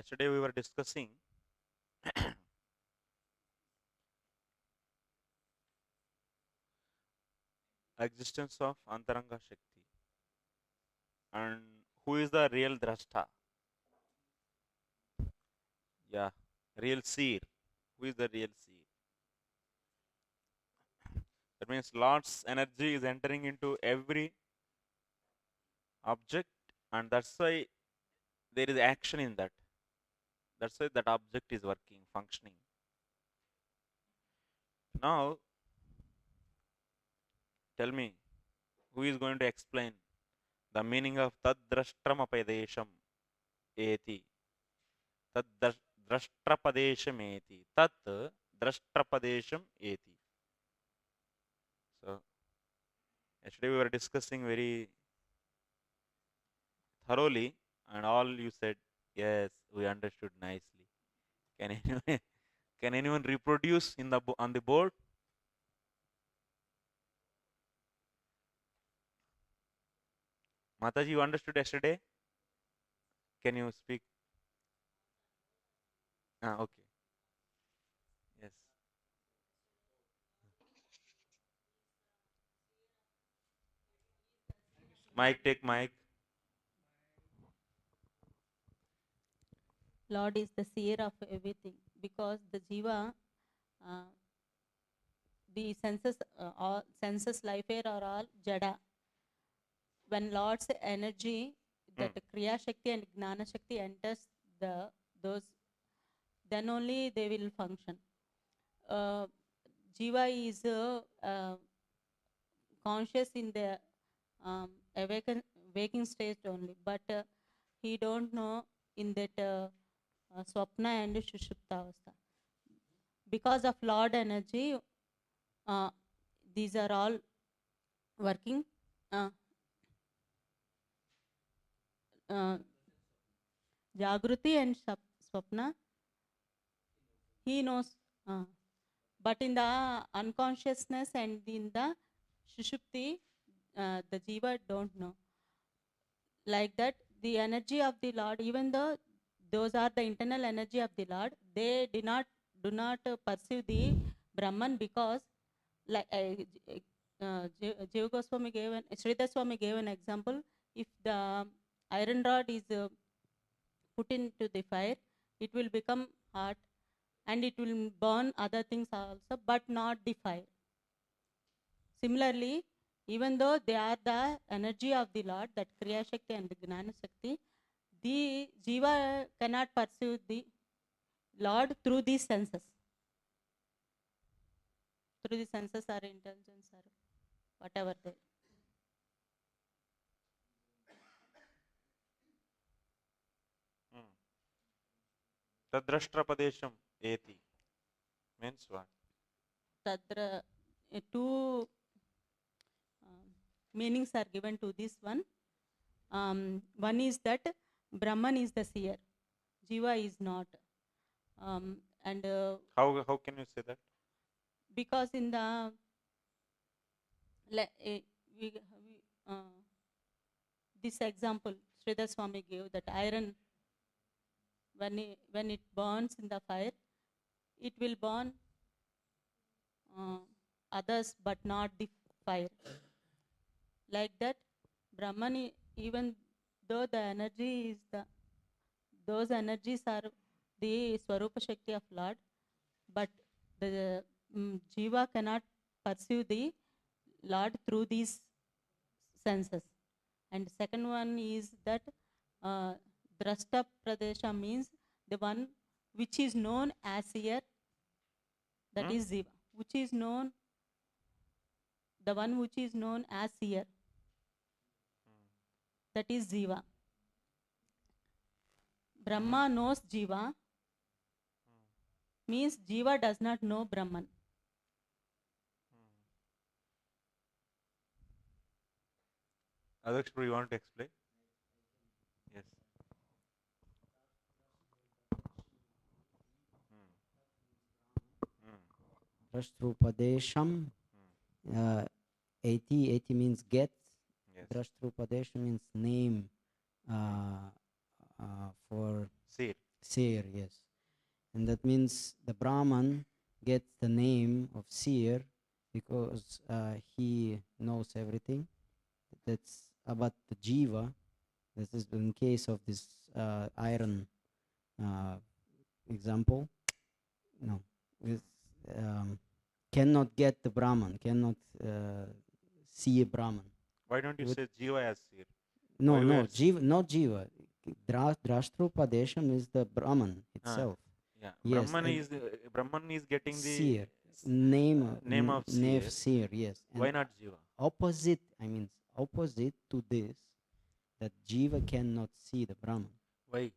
Yesterday we were discussing existence of Antaranga Shakti and who is the real Drashta. Yeah, real seer. Who is the real seer? That means Lord's energy is entering into every object, and that's why there is action in that. That's why that object is working, functioning. Now, tell me, who is going to explain the meaning of Tad Drashtramapadesham eti? Tad Drashtrapadesham eti. Tat Drashtrapadesham eti. So, yesterday we were discussing very thoroughly, and all you said, yes, we understood nicely. Can anyone, can anyone reproduce in the on the board? Mataji, you understood yesterday? Can you speak? Ah, okay. Yes. Mike, take mic. Lord is the seer of everything because the jiva, uh, the senses, all senses, life air are all jada. When Lord's energy, Mm. that Kriya Shakti and Gnana Shakti enters those, then only they will function. Uh, jiva is conscious in the waking state only, but he don't know in that swapna and shushupta avastha. Because of Lord energy, uh, these are all working. Uh, uh, Jagruti and Swapna, he knows. Uh, but in the unconsciousness and in the Shushupti, the Jiva don't know. Like that, the energy of the Lord, even though those are the internal energy of the Lord, they do not pursue the Brahman because, like Jiva Goswami gave Sridhar Swami gave an example. If the iron rod is put into the fire, it will become hot and it will burn other things also, but not the fire. Similarly, even though they are the energy of the Lord, that Kriya Shakti and the Gnana Shakti, the Jiva cannot pursue the Lord through these senses. Through the senses or intelligence or whatever they. Mm. Tadrashtrapadesham eti means what? Tadra, two meanings are given to this one. One is that Brahman is the seer, Jiva is not. And How can you say that? because in the we, this example Sridhar Swami gave, that iron, when it burns in the fire, it will burn uh, others but not the fire. Like that, Brahman, even though the energy is those energies are the Swarupa Shakti of Lord, but the Jiva cannot pursue the Lord through these senses. And second one is that uh, Drashta Pradesha means the one which is known as seer, that Mm? is Jiva, which is known, the one which is known as seer, that is Jiva. Brahma knows Jiva, means Jiva does not know Brahman. Adaksh, you want to explain? Yes. Mm. Drashtrupadesham, Mm. 80 means get. Yes. Drashtrupadesham means name for Seer. seer, yes. And that means the Brahman gets the name of seer because he knows everything. That's about the jiva. This is in case of this iron example. No, this cannot get the Brahman, cannot see a Brahman. Why don't you Would- say Jiva as seer? No, Why we no, are jiva, not jiva. Drashtropadesham is the Brahman itself. Yeah, Yes, Brahman is getting the seer, name of seer. seer, yes. And Why not Jiva? opposite, opposite to this, that jiva cannot see the Brahman. Why?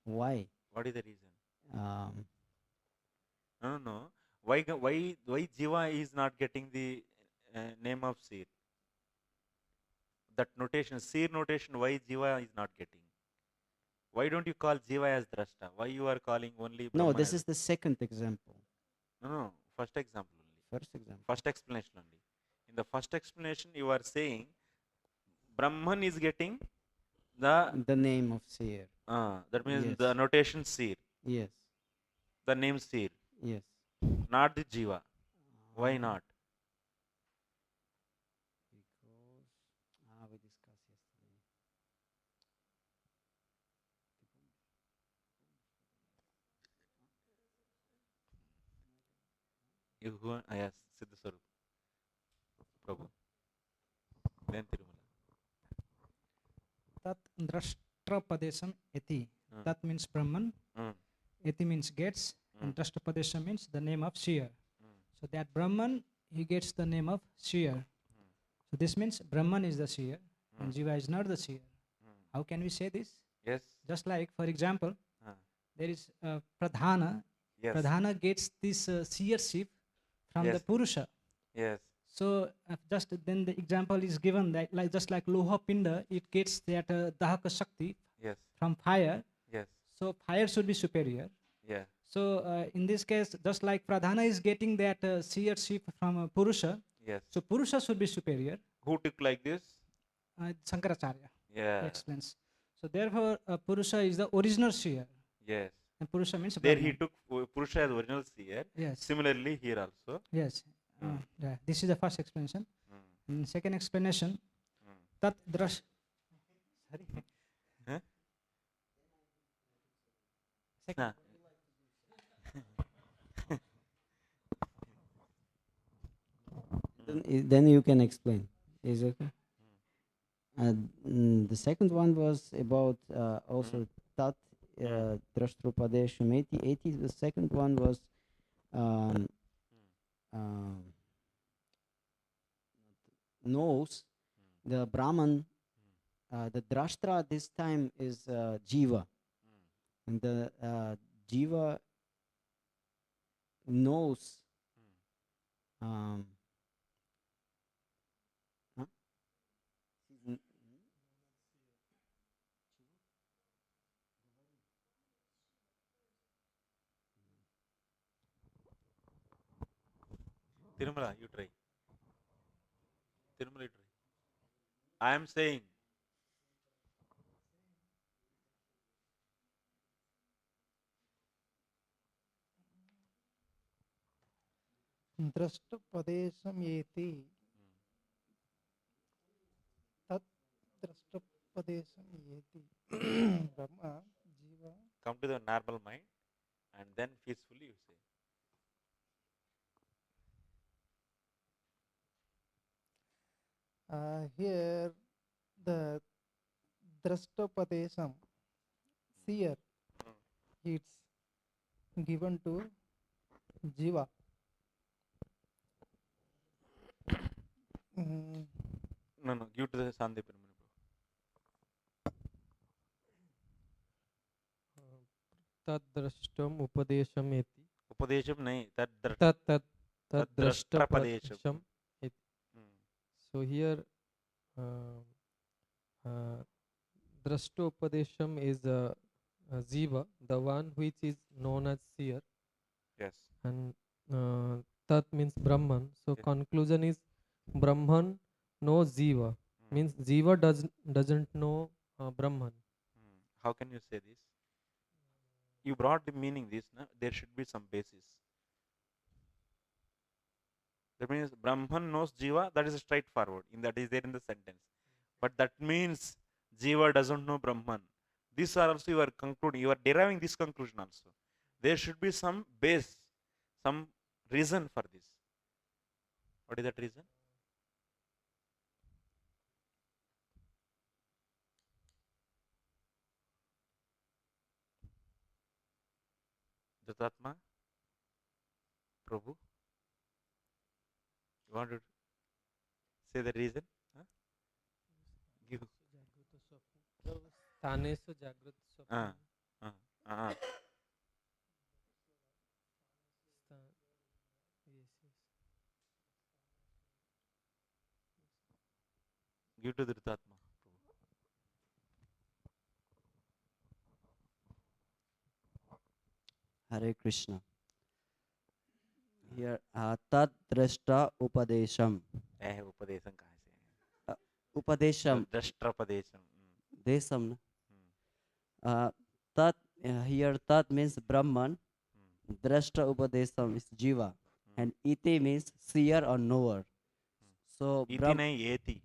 Why? What is the reason? Um, No. Why Jiva is not getting the name of seer? That notation, seer notation. Why Jiva is not getting? Why don't you call Jiva as Drashta? Why you are calling only no, Brahman this as- is the second example. No. First example only. First example. First explanation only. In the first explanation, you are saying Brahman is getting The name of seer. that means Yes. the notation seer, Yes, the name seer, yes. not the Jiva. Why not? Because we discussed yesterday. You who? Yes, Siddha Swarup, Prabhu. Then Tirumala. Tat drashtrapadesam eti. Mm. That means Brahman. Mm. Eti means gets. And drashtrapadesam means the name of seer. Mm. So that Brahman, he gets the name of seer. So this means Brahman is the seer and Jiva is not the seer. How can we say this? Yes. Just like, for example, Uh, there is Pradhana. yes. Pradhana gets this seership from the Yes. Purusha. Yes. So just then the example is given that like just like Loha Pinda, it gets that Dahaka Shakti Yes. from fire. Yes. So fire should be superior. Yeah. So in this case, just like Pradhana is getting that seership from Purusha, Yes. so Purusha should be superior. Who took like this? Shankaracharya Yeah. explains. So therefore, Purusha is the original seer, Yes. and Purusha means There he Brahman. took Purusha as original seer. Yes. Similarly, here also. Yes. Yeah. This is the first explanation. Mm. And second explanation, Mm. Tat Drash. Sorry. Huh? Second. Nah. Then you can explain. Is it okay? The second one was about also Tat Drashtropadesham 80. The second one was um, knows the Brahman. The Drashtra this time is Jiva, and the Jiva knows. Um, huh? Tirumala, you try. Tirumala, you try. I am saying. द्रष्टुपदेशम येति तत् द्रष्टुपदेशम येति ब्रह्मा जीवा. Come to the normal mind and then peacefully you say. Here the drashtopadesam seer, it's given to jiva. No, give to the Sandhi Piramana. तद्द्रष्टुम उपदेशम इति Upadesham nahi, that तद्द्रष्टपदेशम इति. Hmm. So here drashtopadesham is jiva, the one which is known as seer, Yes. and tat means Brahman. So Okay. conclusion is Brahman knows jiva, means jiva doesn't know Brahman. How can you say this? you brought the meaning this, na? There should be some basis. That means Brahman knows Jiva, that is straightforward. That is there in the sentence. But that means Jiva doesn't know Brahman. This are also you are concluding, you are deriving this conclusion also. There should be some base, some reason for this. What is that reason? Jatatma? Prabhu? You want to say the reason? Huh? Give. स्थानेषु जागृत स्वप्न Uh, yes, yes. give to the Jatatma. Hare Krishna. Here, tad drashta upadesham. Upadesam kahan se? Upadesham, Drashtrapadesam. desam. Tat, here tat means Brahman. Drashta upadesham is Jiva. And iti means seer or knower. So, Iti nahi, eti.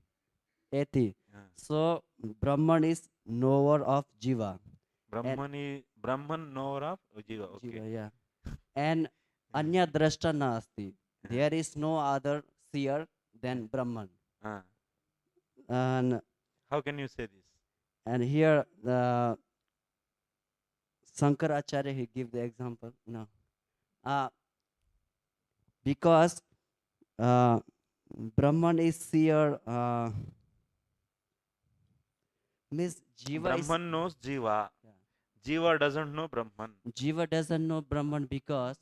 eti. Uh, So, Brahman is knower of Jiva. Brahman knower of Jiva. Okay. Jiva, yeah. And anya drashta nasti. There is no other seer than Brahman. Uh, And how can you say this? here Shankaracharya he give the example. No. Because Brahman is seer, means Brahman knows Jiva. Yeah. Jiva doesn't know Brahman. Jiva doesn't know Brahman because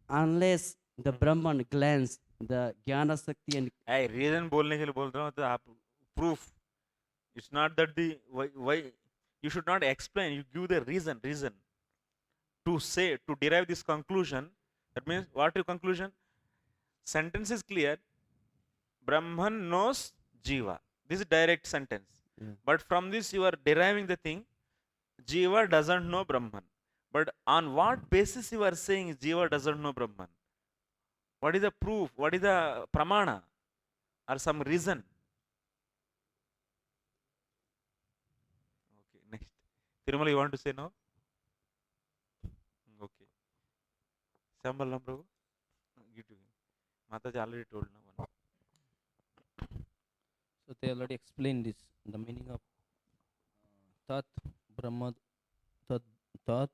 unless the Brahman glance the Jnana Sakti and Hey, reason बोलने के लिए बोल रहा हूँ तो आप proof. It's not that the why you should not explain. You give the reason to say to derive this conclusion. That means what your conclusion? Sentence is clear. Brahman knows Jiva. This is direct sentence. Yeah. But from this you are deriving the thing. Jiva doesn't know Brahman. But on what basis you are saying Jiva doesn't know Brahman? What is the proof? What is the pramana? Or some reason? Okay, next. Tirumala, you want to say now? Okay. Sambalam Prabhu? Give to him. Mataji already told now. One. So they already explained this, the meaning of Tat Brahma Tat Tat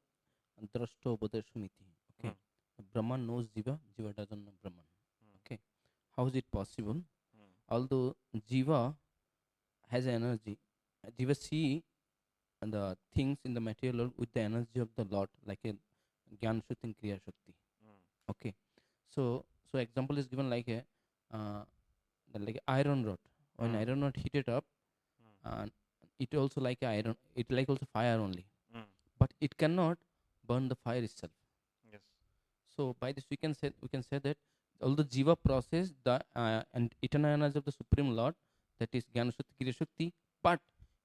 Drashto Bodhashumiti. Okay. Brahman knows Jiva, Jiva doesn't know Brahman. Okay. How is it possible? Although Jiva has energy, Jiva see the things in the material world with the energy of the Lord, like a Gyan Shakti and Kriya Shakti. Okay. So example is given like a like iron rod. When iron rod heat it up, it also like iron. It like also fire only, but it cannot burn the fire itself. Yes. So by this we can say that although Jiva process the and eternal energy of the Supreme Lord, that is Jnana Shakti, Kriya Shakti, but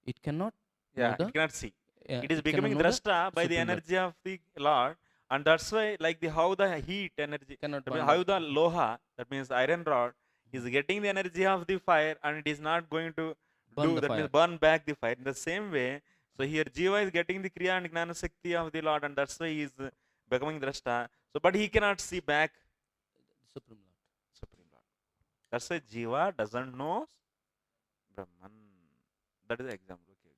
it cannot. Yeah, know it cannot see. It is it cannot becoming know the drashta by the Supreme Lord. energy of the Lord, and that's why like the how the heat energy, Cannot that means burn how the loha, that means iron rod, is getting the energy of the fire, and it is not going to Burn do the that fire. means burn back the fire. In the same way, so here Jiva is getting the kriya and gnana shakti of the Lord, and that's why he is becoming drashta. So, but he cannot see back Supreme Lord. Supreme Lord. That's why Jiva doesn't know Brahman. That is the example. Okay,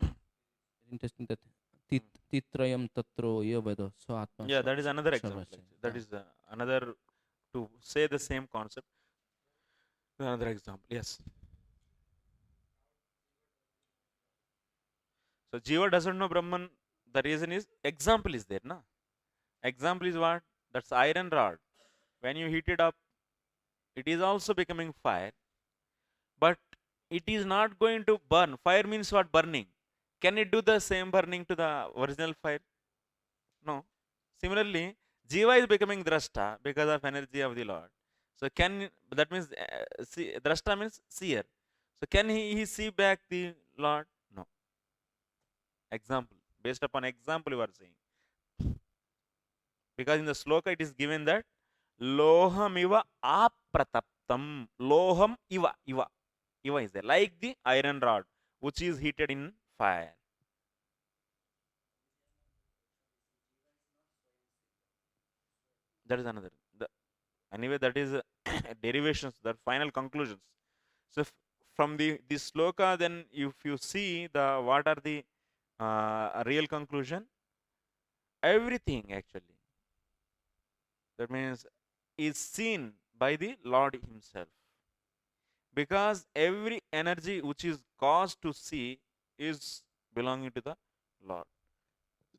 good. Interesting that titrayam tatro yavada so atma. Yeah, that is another example. Sarvasya. Actually. That is another to say the same concept. Another example. Yes. So Jiva doesn't know Brahman. The reason is example is there, na? Example is what? That's iron rod. When you heat it up, it is also becoming fire, but it is not going to burn. Fire means what? Burning. Can it do the same burning to the original fire? No. Similarly, Jiva is becoming drashta because of energy of the Lord. So that means drashta means seer. So can he see back the Lord? No. Example. Based upon example you are saying. Because in the sloka it is given that loham iva aprataptam. Loham iva. Iva is there. Like the iron rod which is heated in fire. That is another. Anyway, that is derivations, that final conclusions. So from this sloka, then if you see what are the real conclusion, everything actually, that means, is seen by the Lord himself, because every energy which is caused to see is belonging to the Lord.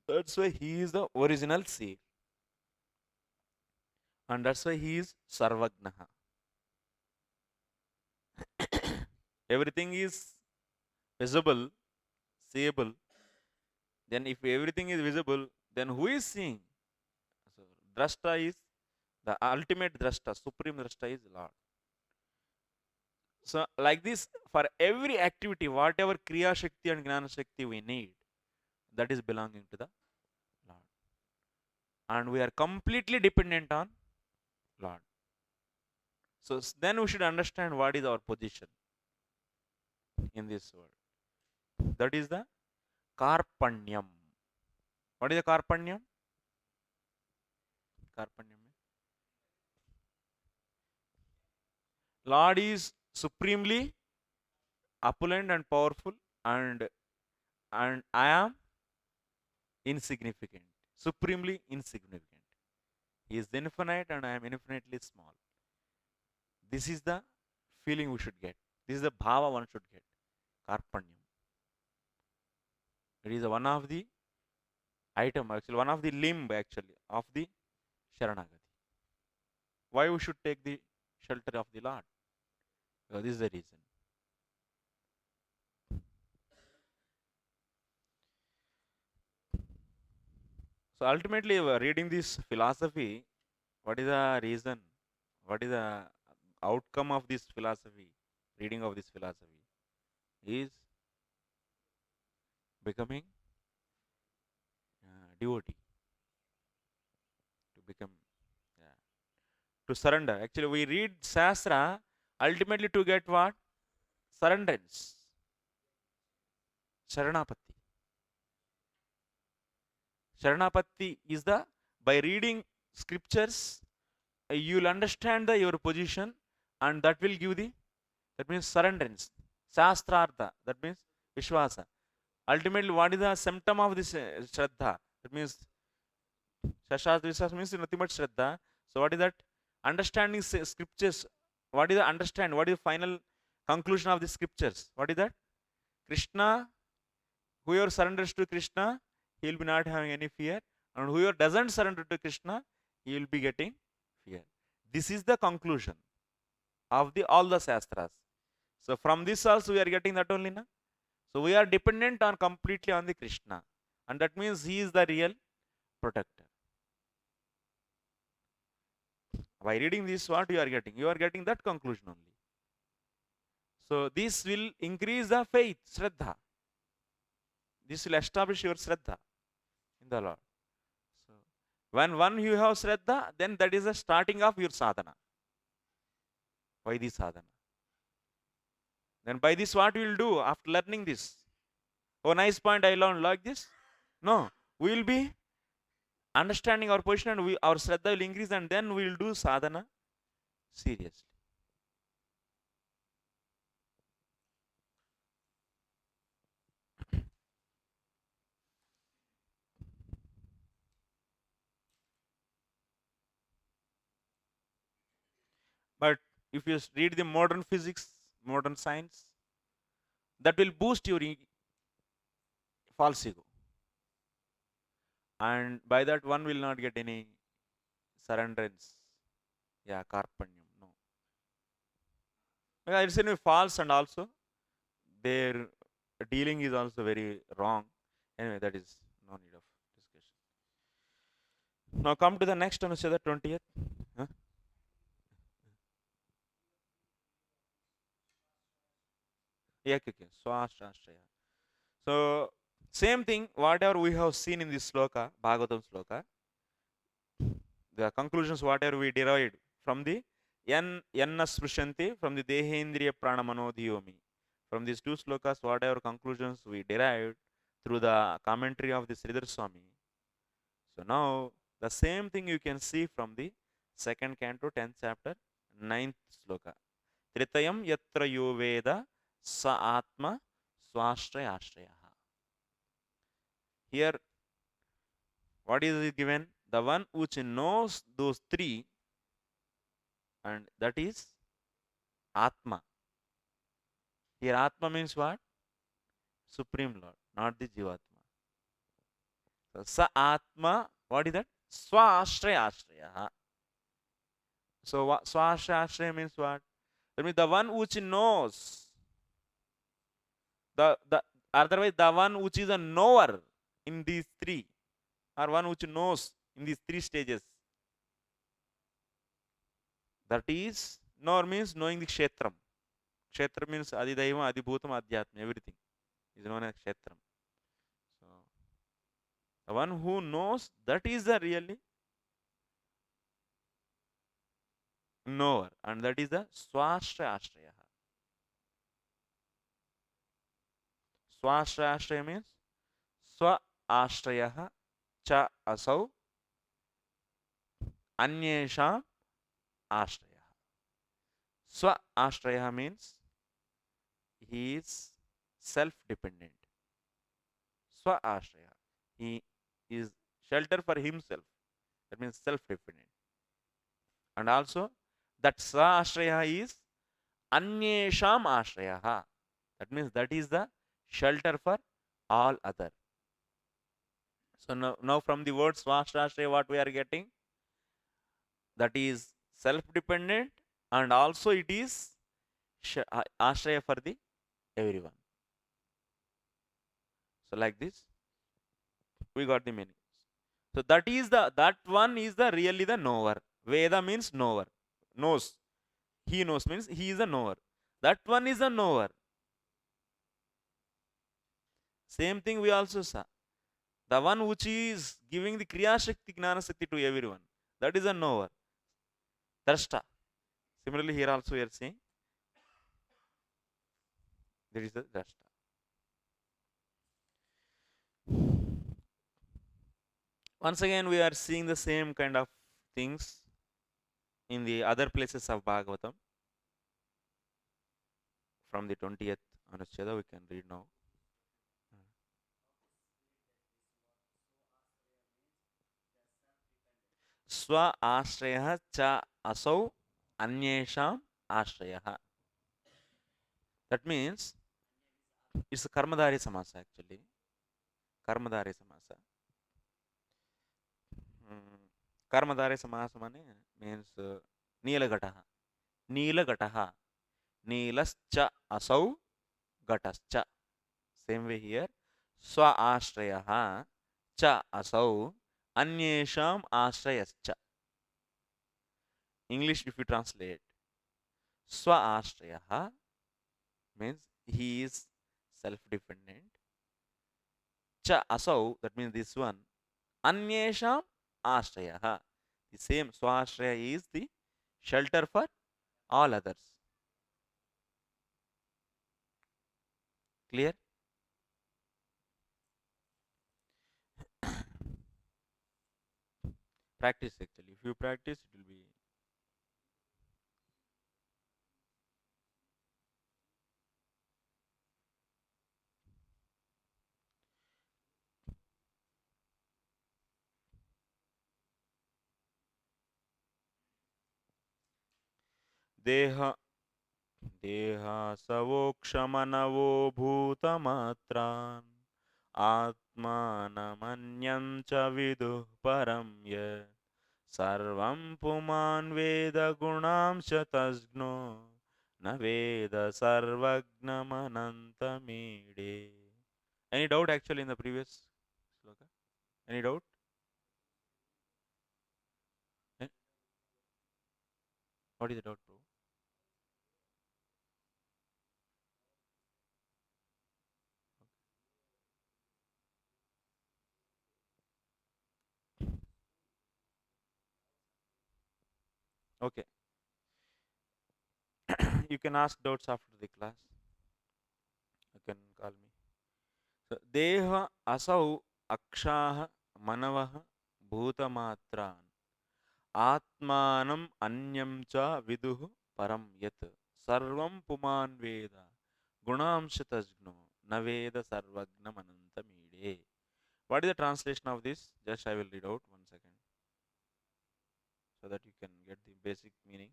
That's why he is the original seer, and that's why he is Sarvagnaha. Everything is visible, seeable. Then if everything is visible, then who is seeing? So drashta is the ultimate drashta, supreme drashta is Lord. So like this, for every activity, whatever kriya shakti and gnana shakti we need, that is belonging to the Lord, and we are completely dependent on Lord. So then we should understand what is our position in this world. That is the karpanyam. What is the karpanyam? Karpanyam. Lord is supremely opulent and powerful, and I am insignificant, supremely insignificant. He is infinite and I am infinitely small. This is the feeling we should get. This is the bhava one should get. Karpanyam. It is one of the item, actually one of the limb actually of the Sharanagati. Why we should take the shelter of the Lord? Because this is the reason. So ultimately, reading this philosophy, what is the reason? What is the outcome of this philosophy? Reading of this philosophy is becoming devotee, to become, yeah, to surrender. Actually, we read Shastra ultimately to get what? Surrenderance, Sharanapati. Sharanapati is the, by reading scriptures, you'll understand your position, and that will give the, that means surrenderance. Shastrartha, that means Vishwasa. Ultimately, what is the symptom of this Shraddha? That means Shashat Vishwas means nothing but Shraddha. So what is that? Understanding scriptures. What is the understand? What is the final conclusion of the scriptures? What is that? Krishna, whoever surrenders to Krishna, he will be not having any fear. And whoever doesn't surrender to Krishna, he will be getting fear. This is the conclusion of all the Shastras. So from this also we are getting that only. Na? So we are dependent on completely on the Krishna. And that means he is the real protector. By reading this, what you are getting? You are getting that conclusion only. So this will increase the faith, Shraddha. This will establish your Shraddha in the Lord. So when you have Shraddha, then that is the starting of your sadhana. By this sadhana. Then by this, what we will do after learning this? Oh, nice point, I learned like this. No, we will be understanding our position, and our Shraddha will increase, and then we will do sadhana seriously. But if you read the modern physics, modern science, that will boost your false ego. And by that, one will not get any surrenderance. Yeah, karpanyam. No. It's anyway false, and also their dealing is also very wrong. Anyway, that is no need of discussion. Now come to the next Anuched 20th. Huh? Yeah, okay. Swashrashaya. So Same thing, whatever we have seen in this sloka, Bhagavatam sloka, the conclusions, whatever we derived from the Yanna Sprishanti, from the Dehendriya Pranamanodhiyomi. From these two slokas, whatever conclusions we derived through the commentary of the Sridhar Swami. So now, the same thing you can see from the second canto, 10th chapter, 9th sloka. Tritayam yatra yo veda sa atma swashraya ashrayaha. Here, what is it given? The one which knows those three, and that is Atma. Here, Atma means what? Supreme Lord, not the Jivatma. So, Sa Atma, what is that? Swashraya Ashraya. So, Swashraya Ashraya means what? That means the one which knows. The otherwise, the one which is a knower in these three, or one which knows in these three stages. That is, knower means knowing the Kshetram. Kshetra means Adidaivam, Adibhutam, Adhyatma, everything is known as Kshetram. So, the one who knows, that is the really knower, and that is the Swashraya Ashraya. Swashraya Ashraya means Swa Ashraya cha asau Anyesha Ashraya. Swa Ashraya means he is self-dependent. Swa Ashraya, he is shelter for himself. That means self-dependent. And also, that Swa Ashraya is Anyesham Ashraya. That means that is the shelter for all other. So now from the word Swashraya, what we are getting? That is self-dependent, and also it is Ashraya for the everyone. So like this, we got the meaning. So that one is the really the knower. Veda means knower, knows. He knows means he is a knower. That one is a knower. Same thing we also saw. The one which is giving the Kriya Shakti, Gnana Shakti to everyone. That is a knower. Drashta. Similarly, here also we are saying there is a Drashta. Once again, we are seeing the same kind of things in the other places of Bhagavatam. From the 20th Anuched, we can read now. Swa Ashraya cha asau Anyesham Ashraya. That means it's a Karmadhari Samasa actually. Karmadhari Samasa. Karmadhari Samasa means Nilagataha. Nilagataha. Nilascha asau gatascha. Same way here. Swa Ashrayaha cha asau Anyesham Ashrayascha. English, if you translate, Swa Ashrayaha means he is self-dependent. Cha asau, that means this one. Anyesham Ashrayaha. The same Swashraya is the shelter for all others. Clear? Practice actually. If you practice, it will be. Deha Savokshamanavo Bhutamatran Atmanamanyam cha viduh param yat Sarvam puman veda gunam shatasgno na veda sarvagnamanantamide. Any doubt actually in the previous sloka? Any doubt? Eh? What is the doubt, bro? Okay. You can ask doubts after the class. You can call me. So, Deha asau akshaha manavah bhutamatra atmanam anyam cha viduh param yat sarvam puman veda gunamshatajno naveda sarvagnam anantamide. What is the translation of this? Just I will read out 1 second so that you can get the basic meaning.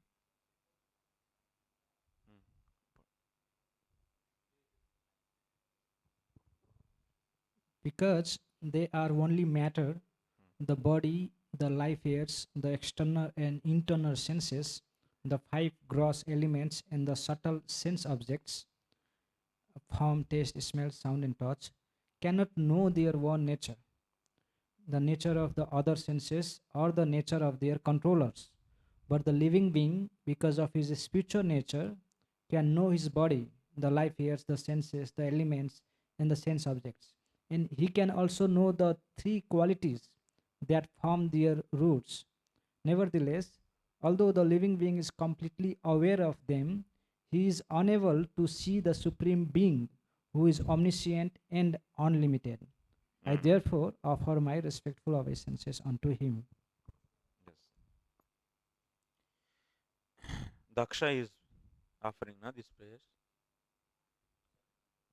Hmm. Because they are only matter, the body, the life airs, the external and internal senses, the five gross elements, and the subtle sense objects, form, taste, smell, sound, and touch, cannot know their own nature, the nature of the other senses, or the nature of their controllers. But the living being, because of his spiritual nature, can know his body, the life airs, the senses, the elements, and the sense objects. And he can also know the three qualities that form their roots. Nevertheless, although the living being is completely aware of them, he is unable to see the Supreme Being who is omniscient and unlimited. I Hmm. therefore offer my respectful obeisances unto him. Yes. Daksha is offering na these prayers.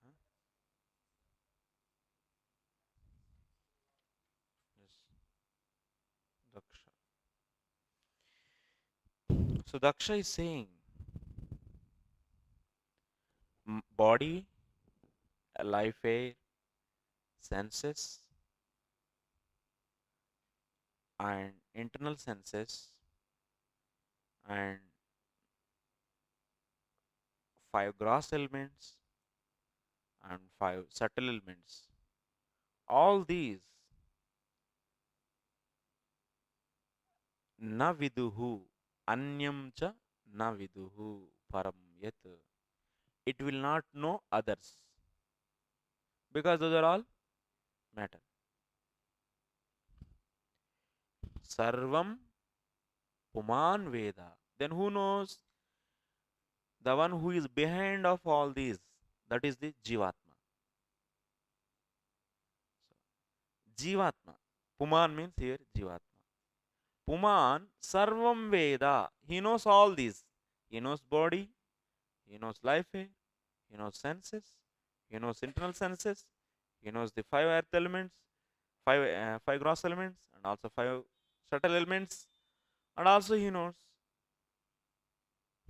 Huh? Yes, Daksha. So Daksha is saying body, life air, senses, and internal senses, and five gross elements and five subtle elements. All these na viduhu anyam cha na viduhu param yat. It will not know others because those are all matter. Sarvam puman veda. Then who knows? The one who is behind of all these, that is the Jivatma. Jivatma. Puman means here Jivatma. Puman Sarvam Veda. He knows all these. He knows body, he knows life, he knows senses, he knows internal senses, he knows the five earth elements, five gross elements, and also five subtle elements, and also he knows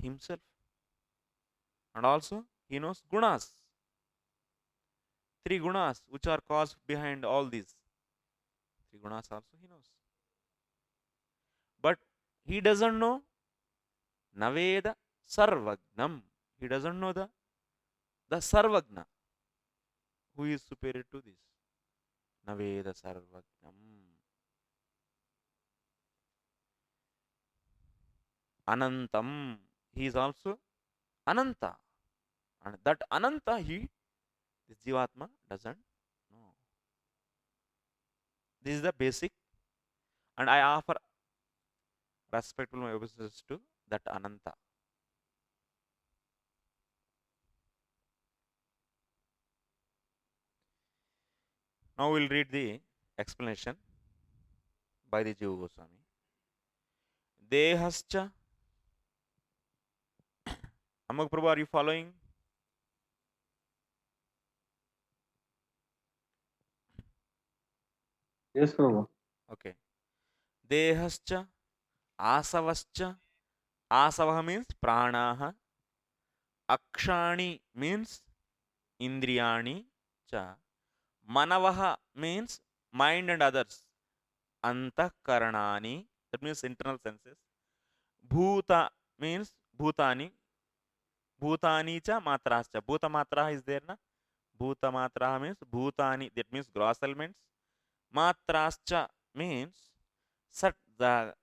himself, and also he knows gunas, three gunas which are caused behind all these. Three gunas also he knows. But he doesn't know Naveda Sarvagnam. He doesn't know the Sarvagna who is superior to this. Naveda Sarvagnam. Anantam. He is also Ananta. And that Ananta this Jivatma doesn't know. This is the basic. And I offer respectful my obeisances to that Ananta. Now we'll read the explanation by the Jiva Goswami. Dehascha. Amok Prabhu, are you following? Yes, Prabhu. Okay. Dehascha, asavascha. Asavaha means pranaha. Akshani means indriyani cha. Manavaha means mind and others. Antakaranani, that means internal senses. Bhuta means bhutani. Bhutani cha matrascha. Bhuta matra is there na. Bhuta matra means bhutani, that means gross elements. Matrascha means sat the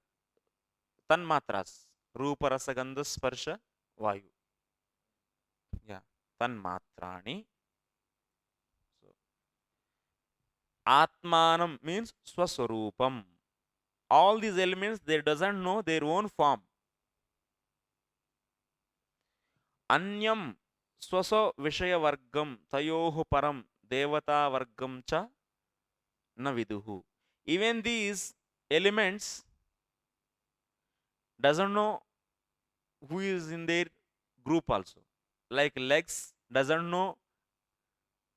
tanmatras. Rupa rasa gandha sparsha vayu. Yeah, tanmatrani. So atmanam means swaswarupam. All these elements, they doesn't know their own form. Anyam swaso vishaya vargam tayoho param devata vargam cha na viduhu. Even these elements doesn't know who is in their group also. Like legs doesn't know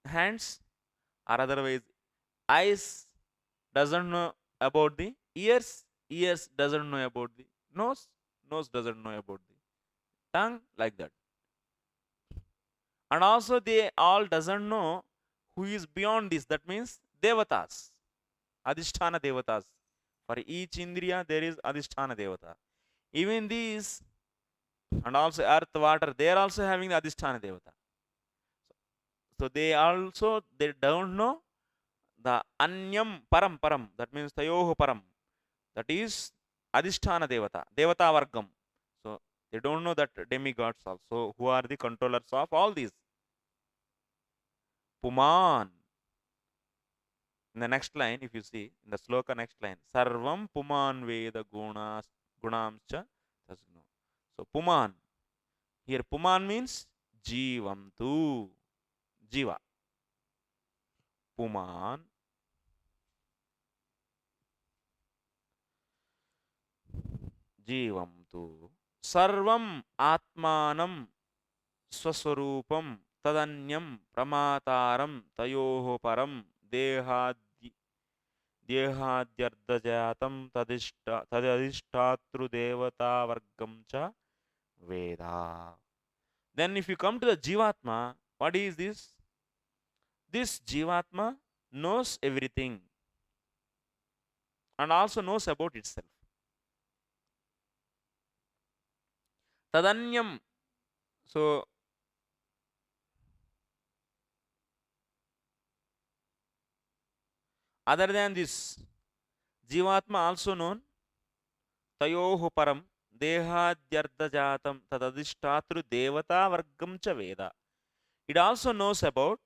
hands, or otherwise eyes doesn't know about the ears, ears doesn't know about the nose, nose doesn't know about the tongue, like that. And also they all doesn't know who is beyond this. That means devatas, adhisthana devatas. For each indriya there is adhisthana devata. Even these, and also earth, water, they are also having the adhisthana devata. So they also, they don't know the anyam param param. That means tayoho param. That is adhisthana devata, devata vargam. So they don't know that demigods also, who are the controllers of all these. Puman. In the next line, if you see, in the sloka next line, Sarvam Puman Veda Gunas Gunamcha Tasgno. So Puman. Here Puman means Jivam tu. Jiva. Puman. Jivam tu. Sarvam Atmanam Swaswarupam Tadanyam Pramataram Tayoho Param Dehad Dehadyardajatam tadadishtatru devata vargam cha veda. Then if you come to the Jivatma, what is this? This Jivatma knows everything and also knows about itself. Tadanyam. So other than this, Jivatma also known tayoho param dehadyardajatam tadadishtatru devata vargam cha veda. It also knows about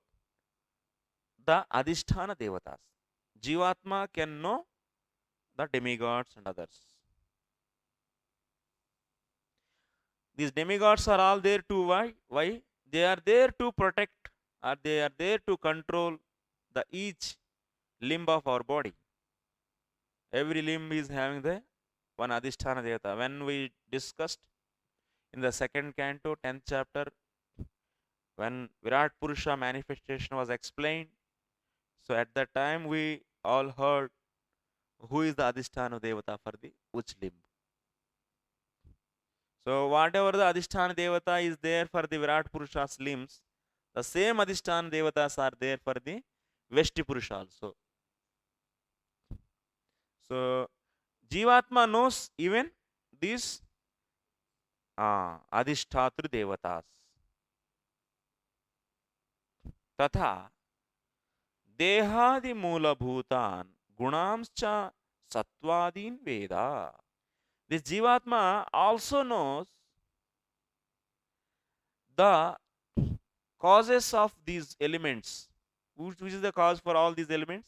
the adhisthana devatas. Jivatma can know the demigods and others. These demigods are all there to why? Why? They are there to protect, or they are there to control the each limb of our body. Every limb is having the one adhisthana devata. When we discussed in the second canto, 10th chapter, when Virat Purusha manifestation was explained, so at that time we all heard who is the adhisthana devata for the which limb. So whatever the adhisthana devata is there for the Virat Purusha's limbs, the same adhisthana devatas are there for the Veshti Purusha also. So Jivatma knows even these adhishtatru devatas. Tatha dehadi moola bhutan gunamscha satvadin veda. This Jivatma also knows the causes of these elements. Which is the cause for all these elements?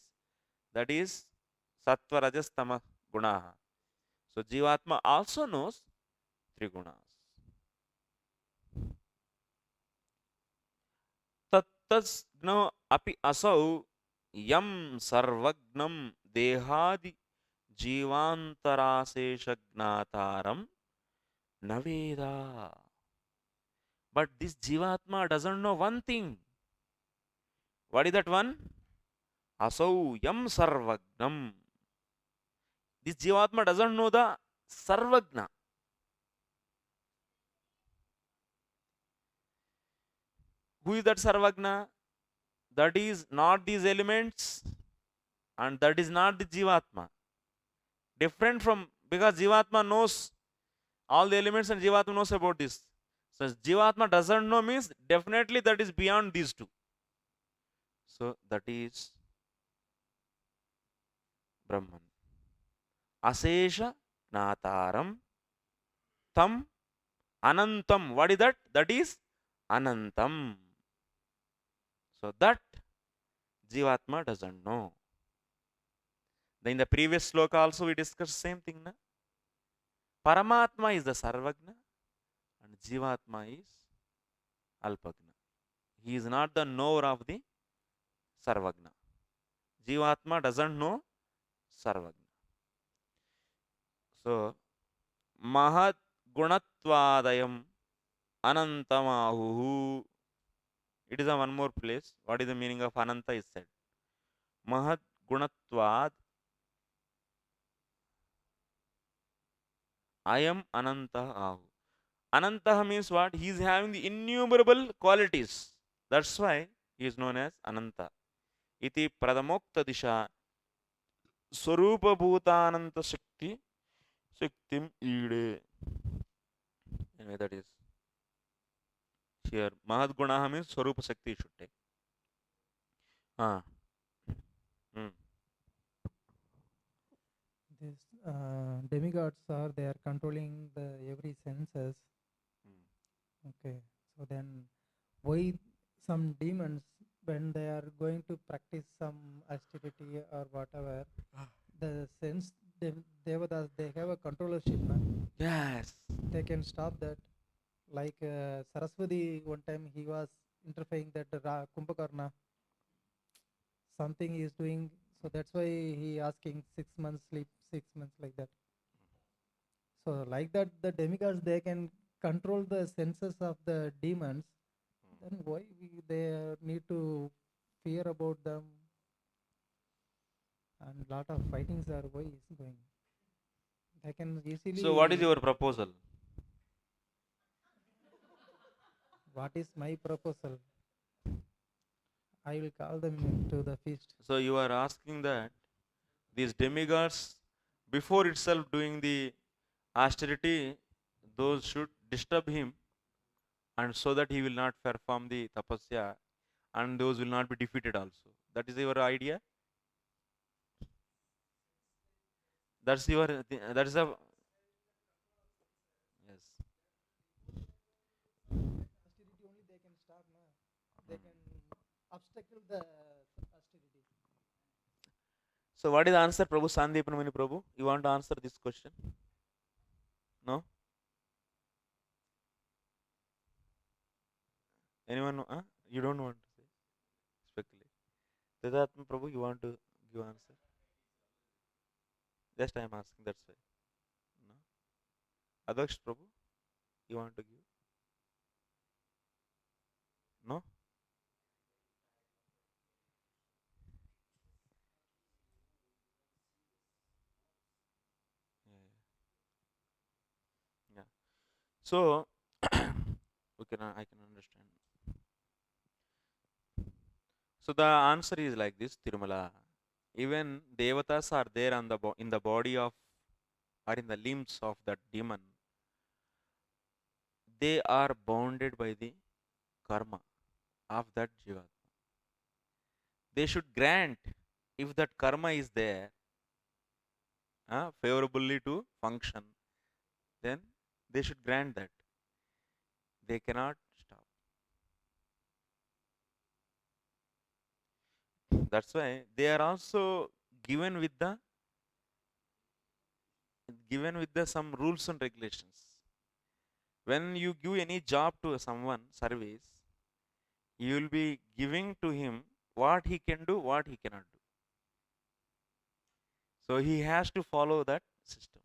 That is Sattva, Rajas, Tama Gunaha. So Jivatma also knows three gunas. Tattasgno api asau yam sarvagnam dehadi jivantaraseshagnataram naveda. But this Jivatma doesn't know one thing. What is that one? Asau yam sarvagnam. This Jivatma doesn't know the Sarvagna. Who is that Sarvagna? That is not these elements, and that is not the Jivatma. Different from, because Jivatma knows all the elements and Jivatma knows about this. So Jivatma doesn't know means definitely that is beyond these two. So that is Brahman. Asesha Gnataram Tam Anantam. What is that? That is Anantam. So that Jivatma doesn't know. Then in the previous sloka also we discussed same thing. Na? Paramatma is the Sarvagna and Jivatma is Alpagna. He is not the knower of the Sarvagna. Jivatma doesn't know Sarvagna. So, Mahad Gunatvadayam Anantamahu. It is a one more place. What is the meaning of Ananta is said. Mahad Gunatvad Ayam Ananta Ahu. Ananta means what? He is having the innumerable qualities. That's why he is known as Ananta. Iti Pradamokta Disha Swarupa Bhutananta Shakti Shaktim Ide. Anyway, that is here. Mahad Gunaha means Swarupa Shakti you should take. These demigods are they are controlling the every senses. Okay, so then why some demons when they are going to practice some austerity or whatever, the sense devatas they have a controllership, na? Yes. They can stop that. Like Saraswati, one time he was interfering that Kumbhakarna, something he is doing, so that's why he asking 6 months sleep, 6 months like that. So like that, the demigods they can control the senses of the demons. Then why they need to fear about them? And lot of fightings are why is going. They can easily. So, what is your proposal? What is my proposal? I will call them to the feast. So, you are asking that these demigods, before itself doing the austerity, those should disturb him, and so that he will not perform the tapasya, and those will not be defeated also. That is your idea? That's your, that is a, yes. Austerity only they can stop, na? They can obstacle the austerity. So, what is the answer, Prabhu? Sandeepanamani Prabhu? You want to answer this question? No? Anyone? You don't want to say? Speculate. Siddhartha Prabhu, you want to give answer? Just I am asking, that's why. No? Adaksh Prabhu, you want to give? No? Yeah. So, I can understand. So the answer is like this, Tirumala. Even devatas are there on the in the body of or in the limbs of that demon. They are bounded by the karma of that jiva. They should grant if that karma is there favorably to function, then they should grant that. They cannot stop. That's why they are also given with the some rules and regulations. When you give any job to someone, service, you will be giving to him what he can do, what he cannot do. So he has to follow that system.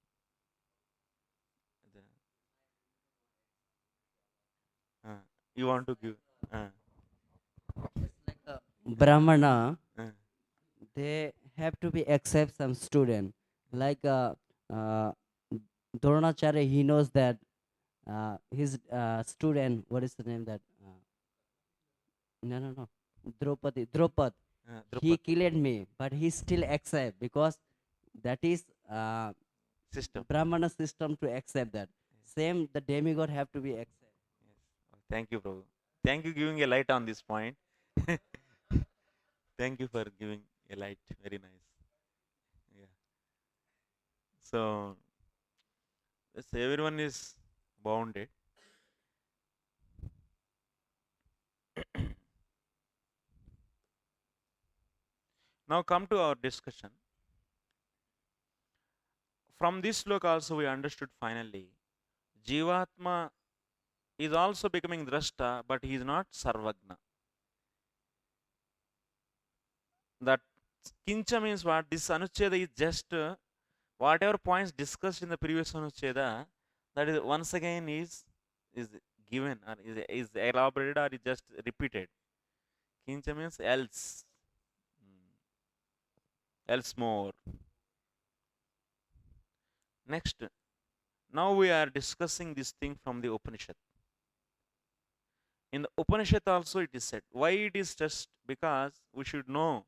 You want to give? Brahmana, Uh, they have to be accept some student. Like Dronacharya, he knows that his student, what is the name that? No. Draupad. He Drupad killed me, but he still accept because that is system. Brahmana system to accept that. Same, the demigod have to be accept. Yes. Thank you, Prabhu. Thank you giving a light on this point. Thank you for giving a light. Very nice. Yeah. So, yes, everyone is bounded. Now come to our discussion. From this look also we understood finally, Jivatma he is also becoming drashta, but he is not sarvagna. That kincha means what? This anucheda is just whatever points discussed in the previous anucheda, that is once again is given or is elaborated or is just repeated. Kincha means else, else more. Next, now we are discussing this thing from the Upanishad. In the Upanishad also it is said. Why it is just? Because we should know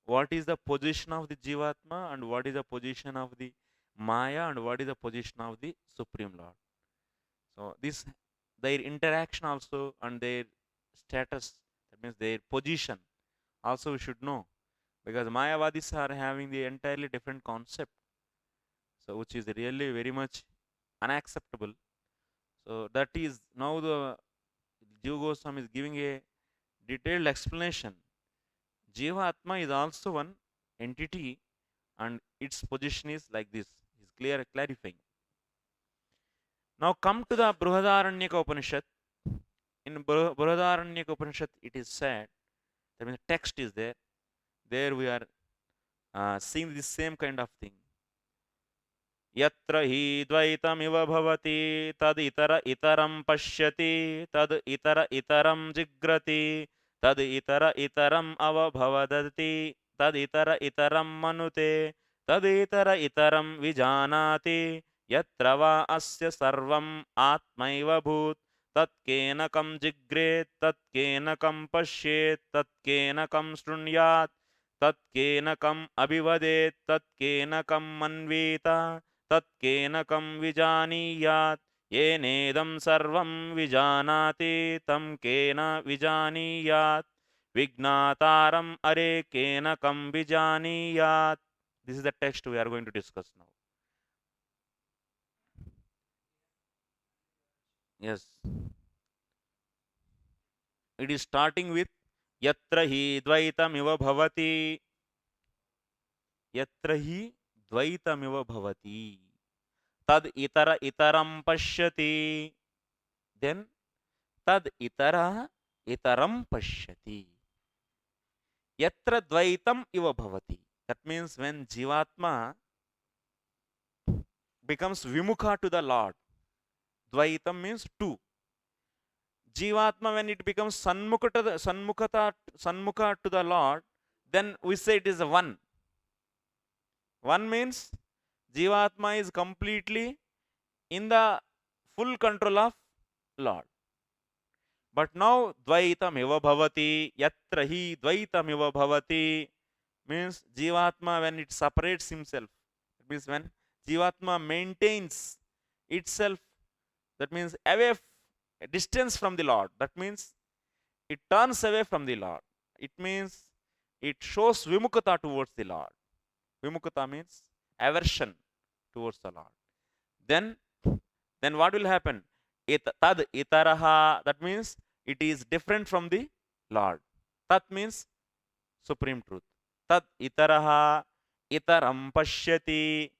what is the position of the Jivatma and what is the position of the Maya and what is the position of the Supreme Lord. So this, their interaction also and their status, that means their position also we should know, because Mayavadis are having the entirely different concept, so which is really very much unacceptable. So that is now the Jiva Goswami is giving a detailed explanation. Jiva Atma is also one entity and its position is like this. Is clarifying. Now come to the Brihadaranyaka Upanishad. In Brihadaranyaka Upanishad it is said, that means the text is there. There we are seeing the same kind of thing. Yatra hi dvaitamiva bhavati tad itara itaram pashyati tad itara itaram jigrati tad itara itaram avabhavadati tad itara itaram manute tad itara itaram vijanati yatra va asya sarvam atmaiva bhut tat kenakam jigret tat kenakam pashyet tat kenakam shrunyat tat kenakam abhivadet tat kenakam manveta तत्केनकं विजानीयात् येनेदं सर्वं विजानाति तं केन विजानीयात् विज्ञातारम् अरे केनकं विजानीयात्. This is the text we are going to discuss now. Yes, it is starting with yatra hi dvaitamiva bhavati. Yatra hi dvaitamiva bhavati tad itara itaram pashyati. Then tad itara itaram pashyati yatra dvaitam iva bhavati. That means when Jivatma becomes vimukha to the Lord, dvaitam means two. Jivatma, when it becomes sanmukha to the Lord, then we say it is a one. One means Jivatma is completely in the full control of Lord. But now dvaitamiva bhavati, yatra hi dvaitamiva bhavati means Jivatma when it separates himself. It means when Jivatma maintains itself, that means away, a distance from the Lord. That means it turns away from the Lord. It means it shows vimukata towards the Lord. Vimukata means aversion towards the Lord. Then what will happen? Tad itaraha, that means it is different from the Lord. Tat means supreme truth. Tad itaraha itaram pashyati.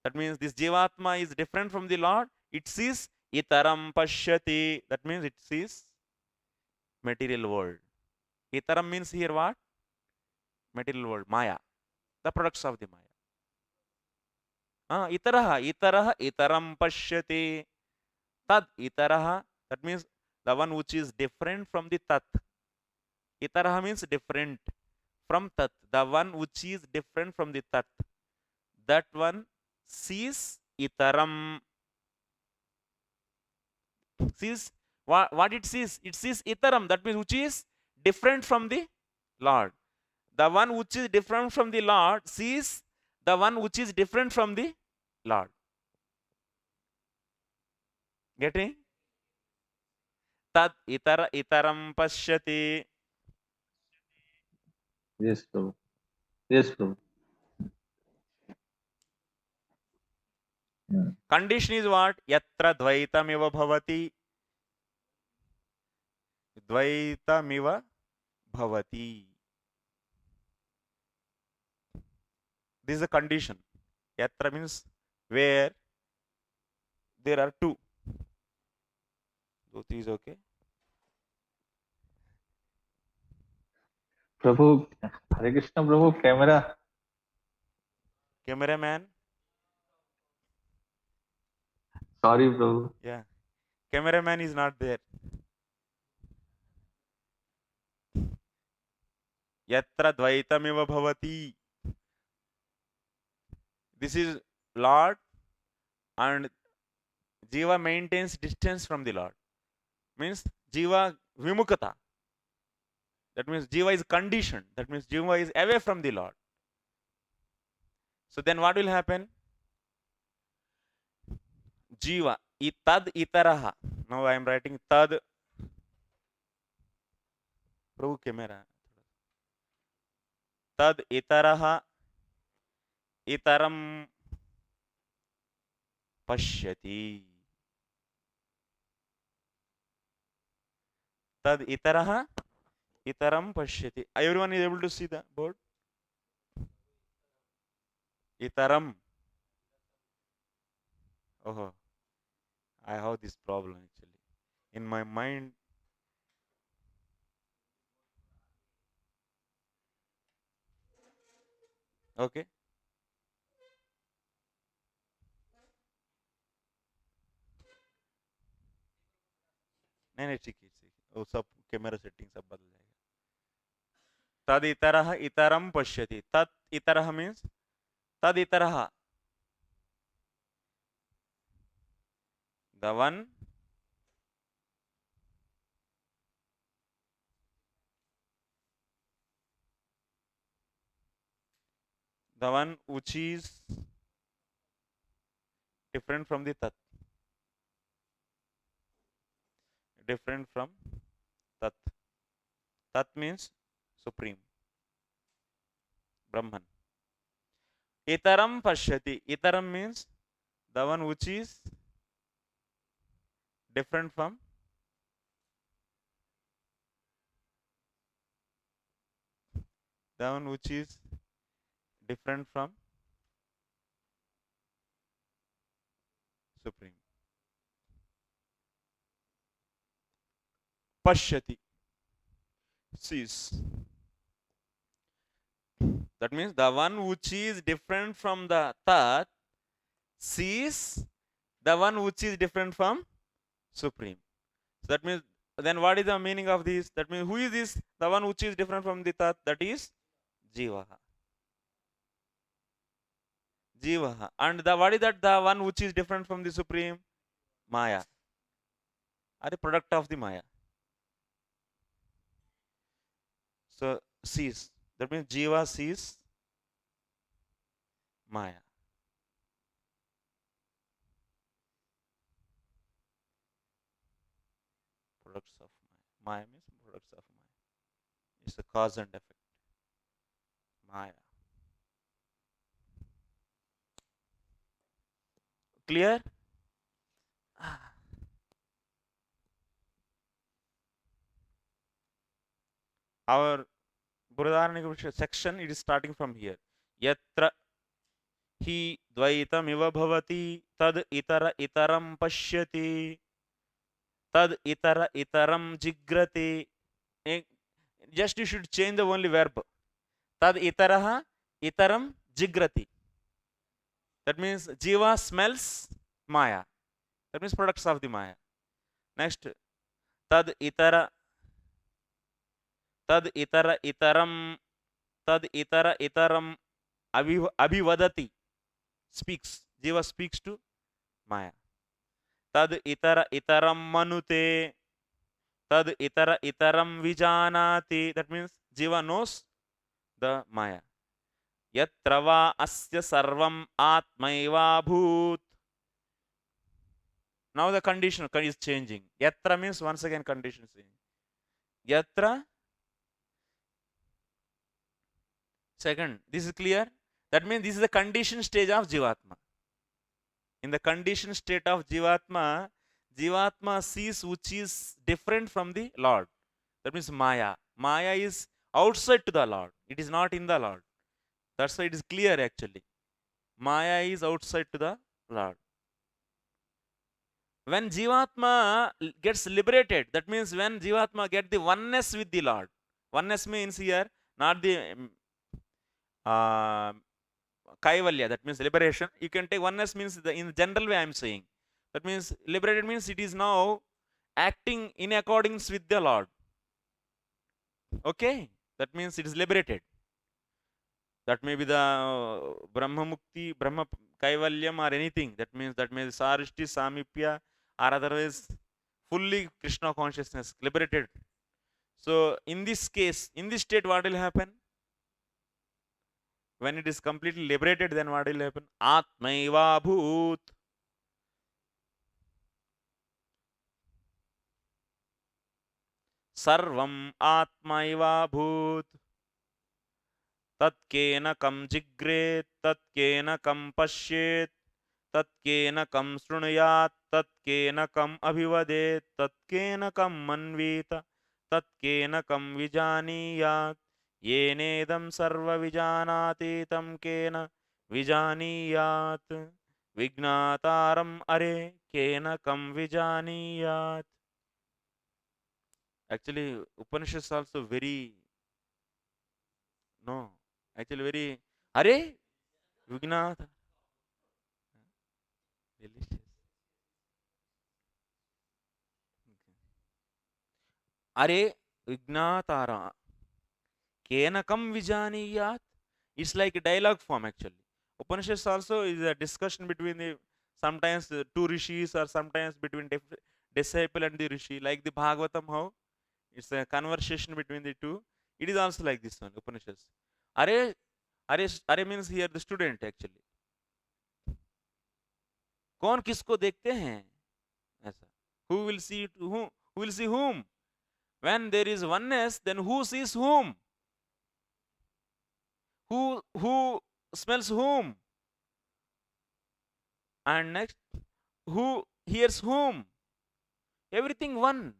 That means this Jivatma is different from the Lord. It sees itaram pashyati. That means it sees material world. Itaram means here what? Material world, Maya. The products of the Maya. Itaraha itaram pashyati. Tad itaraha, that means the one which is different from the tat. Itaraha means different from tat. The one which is different from the tat. That one sees itaram. Sees what it sees? It sees itaram. That means which is different from the Lord. The one which is different from the Lord sees the one which is different from the Lord. Getting? Tad itara itaram pashyati. Yes, Prabhu. Yes, Prabhu. Yeah. Condition is what? Yatra dvaitamiva bhavati. Dvaitamiva bhavati. This is a condition. Yatra means where there are two. Dhoti is okay? Prabhu, Hare Krishna, Prabhu, camera. Cameraman? Sorry, Prabhu. Yeah. Cameraman is not there. Yatra dvaitamiva bhavati. This is Lord, and Jiva maintains distance from the Lord. Means Jiva vimukata. That means Jiva is conditioned. That means Jiva is away from the Lord. So then what will happen? Jiva. Tad itaraha. Now I am writing tad. Prabhu camera. Tad itaraha itaram pashyati. Tad itaraha itaram pashyati. Everyone is able to see the board? Itaram. Oh, I have this problem actually. In my mind, okay. नहीं ठीक है वो सब camera setting सब बदल जाएगा. तद इतरः इतरम पश्यति. तत् इतरः means तद इतरः, the one which is different from the tat. Different from tat. Tat means supreme, Brahman. Itaram pashyati. Itaram means the one which is different from supreme. Pashyati, sees. That means the one which is different from the tat sees the one which is different from supreme. So that means, then what is the meaning of this? That means who is this? The one which is different from the tat, that is Jiva. Jiva. And what is that? The one which is different from the supreme? Maya. Are the product of the Maya. So sees. That means Jiva sees Maya. Products of Maya. Maya means products of Maya. It's a cause and effect. Maya. Clear? Our Burudharanic section, it is starting from here. Yatra hi dvaitamiva bhavati tad itara itaram pashyati tad itara itaram jigrati. Just you should change the only verb. Tad itaraha itaram jigrati. That means Jiva smells Maya. That means products of the Maya. Next, tad itara itaram abhivadati. Speaks. Jiva speaks to Maya. Tad itara itaram manute. Tad itara itaram vijanati. That means Jiva knows the Maya. Yatra va asya sarvam atmaiva bhut. Now the condition is changing. Yatra means once again condition is changing. Yatra. Second, this is clear. That means this is the conditioned stage of Jivatma. In the conditioned state of Jivatma, Jivatma sees which is different from the Lord. That means Maya. Maya is outside to the Lord. It is not in the Lord. That's why it is clear actually. Maya is outside to the Lord. When Jivatma gets liberated, that means when Jivatma get the oneness with the Lord. Oneness means here not the Kaivalya, that means liberation. You can take oneness means in general way I am saying. That means liberated means it is now acting in accordance with the Lord. Okay, that means it is liberated. That may be the Brahma Mukti, Brahma Kaivalyam or anything. That means Sarishti, Samipya, or otherwise fully Krishna consciousness, liberated. So in this case, in this state, what will happen? When it is completely liberated, then what will happen? Atmaiva Bhut. Sarvam Atmaiva Bhut. Tatkena kam jigre, tatkena kam pashyet, tatkena kam shrunuyat, tatkena kam abhivadet, tatkena kam manvita, tatkena kam vijaniyat, yenedam sarva vijanati tam kena vijaniyat, vignataram are kena kam vijaniyat. Actually, Upanishads also very, no, actually very, are Vignata. Delicious. Are Vignatara. Kenakam Vijaniyat. It's like a dialogue form actually. Upanishads also is a discussion between the sometimes two rishis or sometimes between disciple and the rishi. Like the Bhagavatam, how it's a conversation between the two. It is also like this one, Upanishads. Are means here the student actually. कौन किसको देखते हैं ऐसा? Who will see whom? Who will see whom? When there is oneness, then who sees whom? Who smells whom? And next, who hears whom? Everything one.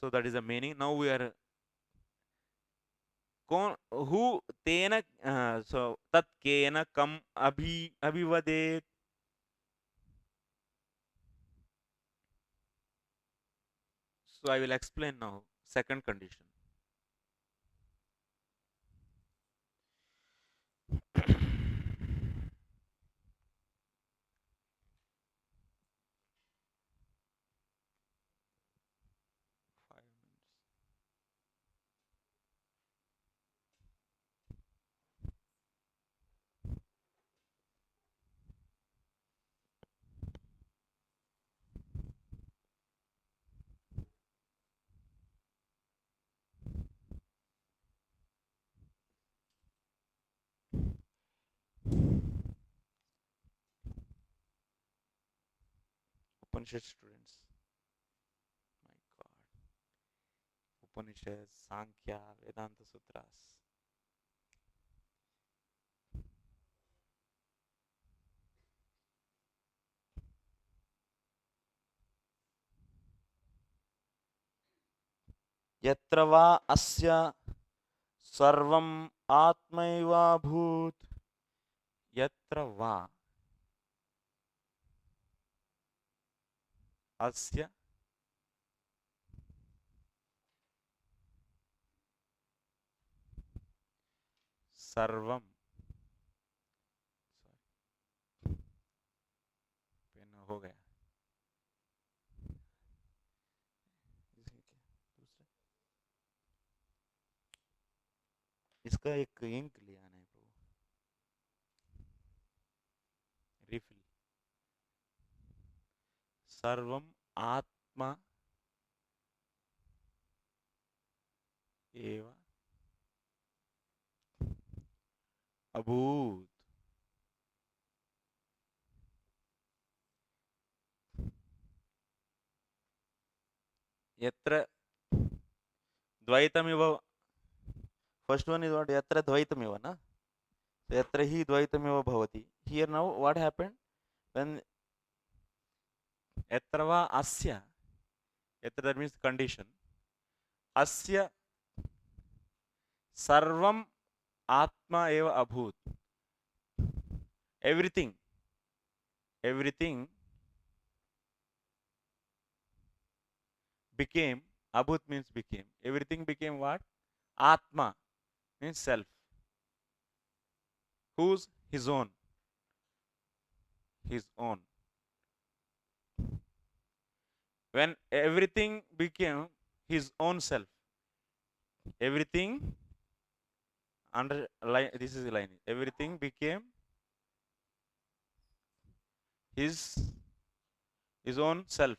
So that is the meaning. Now we are who tena so tat kena kam abhivadet. So I will explain now second condition. Upanishad students. My God. Upanishad, Sankhya, Vedanta Sutras. यत्र वा अस्य सर्वम् आत्मैव भूत्. यत्र वा अस्य सर्वम पेन हो गया. इसका एक इंक ले आना है प्रभु. रिफिल. सर्वम आत्मा एव अभूत. यत्र द्वैतमिव. First one is what? Yatra dvaitamiva, na? So yatra hi dvaitamiva bhavati. Here now what happened? When yatra va asya, yatra that means condition. Asya Sarvam Atma eva abhut. Everything became, abhut means became. Everything became what? Atma means self. Whose? His own. His own. When everything became his own self, everything under line, this is the line. Everything became his own self.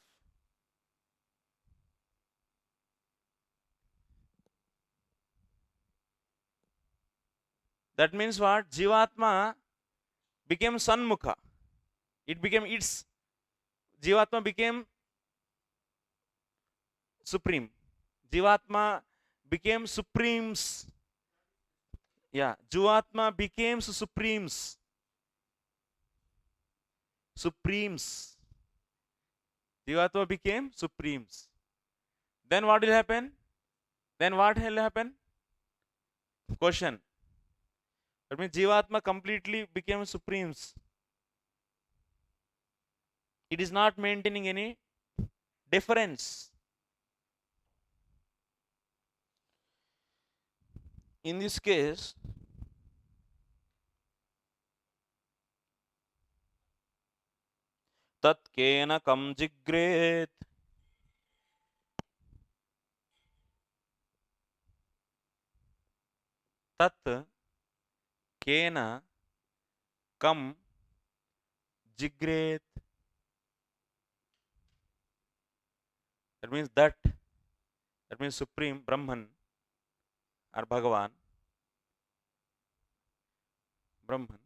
That means what? Jivatma became Sanmukha. It became its. Jivatma became supreme. Jivatma became supremes. Yeah, Jivatma became supremes. Supremes. Jivatma became supremes. Then what will happen? Then what will happen? Question. That means Jivatma completely became supremes. It is not maintaining any difference. In this case, tat kena kam jigret. Tat kena kam jigret. That means that means Supreme Brahman or Bhagavan. Brahman.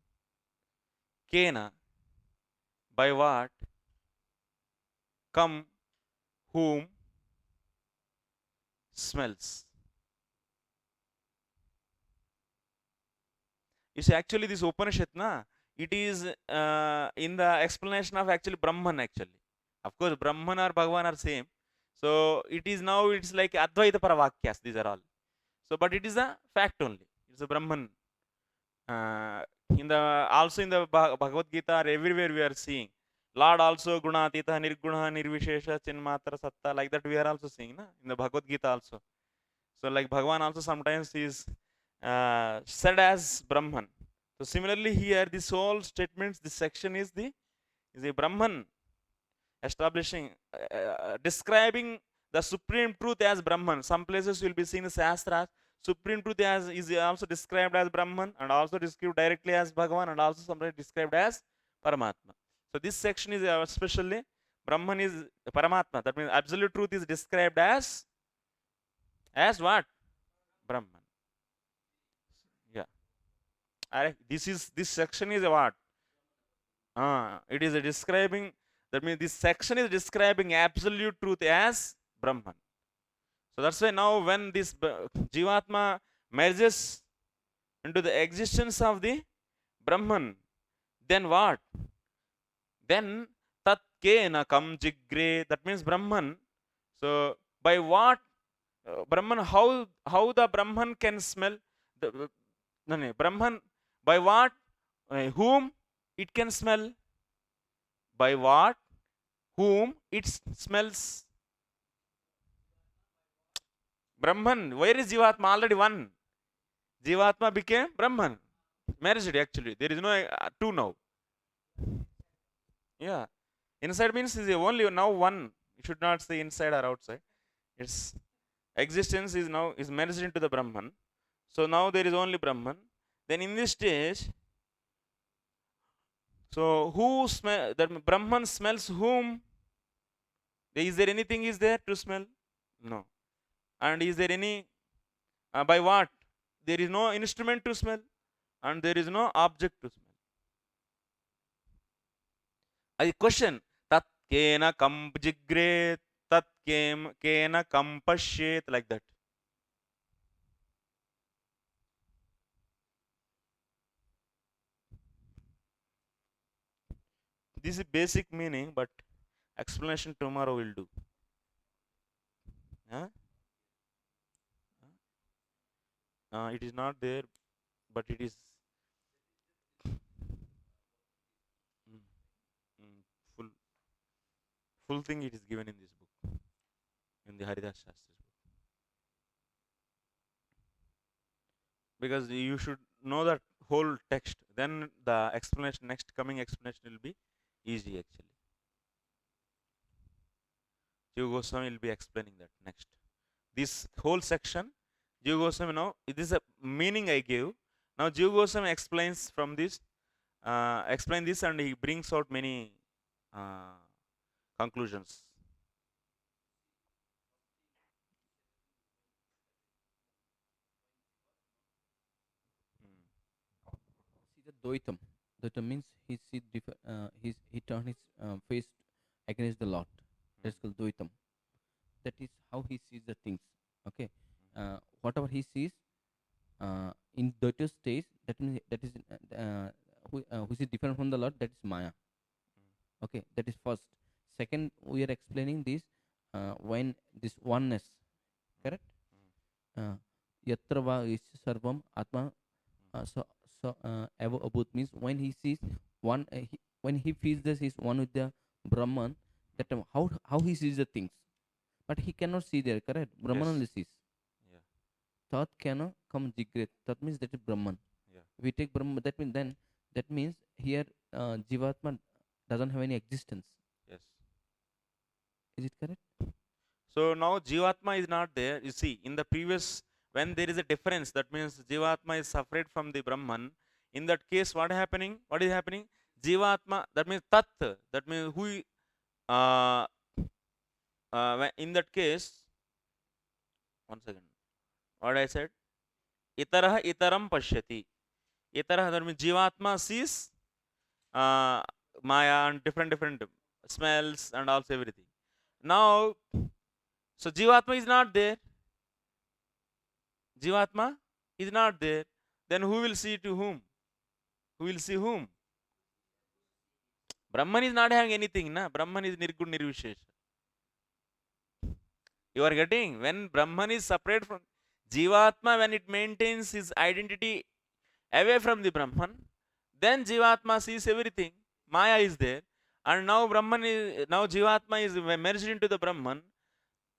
Kena, by what? Come, whom? Smells. You see, actually this Upanishad, na, it is in the explanation of actually Brahman actually. Of course, Brahman or Bhagavan are same. So it is now, it's like Advaita Paravakyas, these are all. So, but it is a fact only. It's a Brahman. In the also in the Bhagavad Gita, everywhere we are seeing Lord also Gunatita, Nirguna, Nirvishesha, Chinmatra, Satta, like that we are also seeing na? In the Bhagavad Gita also. So like Bhagavan also sometimes is said as Brahman. So similarly here, this whole statements, this section is a Brahman, establishing, describing the supreme truth as Brahman. Some places will be seen in Shastras. Supreme truth is also described as Brahman, and also described directly as Bhagavan, and also sometimes described as Paramatma. So this section is especially Brahman is Paramatma. That means absolute truth is described as what? Brahman. Yeah. This section is what? It is describing. That means this section is describing absolute truth as Brahman. So that's why now when this Jivatma merges into the existence of the Brahman, then what? Then tat kena kam jigre. That means Brahman. So by what Brahman? How the Brahman can smell? No, Brahman. By what? Whom it can smell? By what? Whom it smells? Brahman. Where is Jivatma? Already one. Jivatma became Brahman. Merged actually. There is no two now. Yeah. Inside means is only now one. You should not say inside or outside. Its existence is now is merged into the Brahman. So now there is only Brahman. Then in this stage, so who smell? That Brahman smells whom? Is there anything is there to smell? No. And is there any by what? There is no instrument to smell, and there is no object to smell. A question. Tat kena kam jigre, tat kena kam pashyet, like that. This is basic meaning, but explanation tomorrow will do. Huh? It is not there, but it is mm, mm, full full thing. It is given in this book, in the Haridas Shastra's book, because you should know that whole text. Then the explanation, next coming explanation, will be easy actually. Jiva Goswami will be explaining that next. This whole section, Jiva Goswami, now it is a meaning I gave. Now Jiva Goswami explains from this, explain this, and he brings out many conclusions. See the Dvaitam. Dvaitam means he turned his face against the Lord. That's called Dvaitam. That is how he sees the things. Okay, whatever he sees in Dvaita stage, that means that is which is different from the Lord. That is Maya. Okay, that is first. Second, we are explaining this when this oneness, correct? Yatra va isya sarvam atma eva abhut means when he sees one, when he feels this is one with the Brahman, that time how he sees the things, but he cannot see there, correct? Brahman Yes. only sees. Yeah. Tat cannot come jigret. That means that is Brahman. Yeah. We take Brahman. That means here Jivatma doesn't have any existence. Yes. Is it correct? So now Jivatma is not there. You see, in the previous, when there is a difference, that means Jivatma is separate from the Brahman. In that case, what happening? What is happening? Jivatma, that means Tat, that means who, in that case, one second, what I said? Itarah itaram pashyati. Itarah, that means Jivatma sees Maya and different smells and also everything. Now, so Jivatma is not there. Jivatma is not there. Then who will see to whom? Who will see whom? Brahman is not having anything, na? Brahman is Nirgun Nirvishesha. You are getting? When Brahman is separate from Jivatma, when it maintains his identity away from the Brahman, then Jivatma sees everything. Maya is there. And now Jivatma is merged into the Brahman.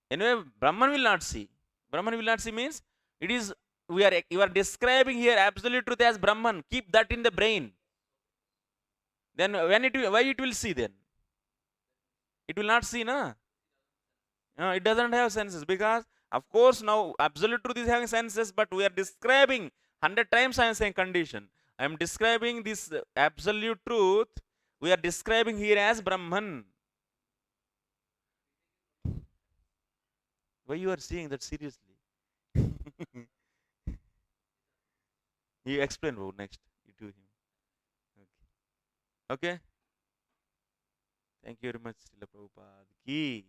Anyway, Brahman will not see. Brahman will not see means it is you are describing here absolute truth as Brahman. Keep that in the brain. Then why it will see then? It will not see, na? It doesn't have senses, because of course now absolute truth is having senses, but we are describing 100 times I am saying condition. I am describing this absolute truth. We are describing here as Brahman. Why you are seeing that seriously? You explain about next to him. Okay. Okay. Thank you very much, Srila Prabhupada ki.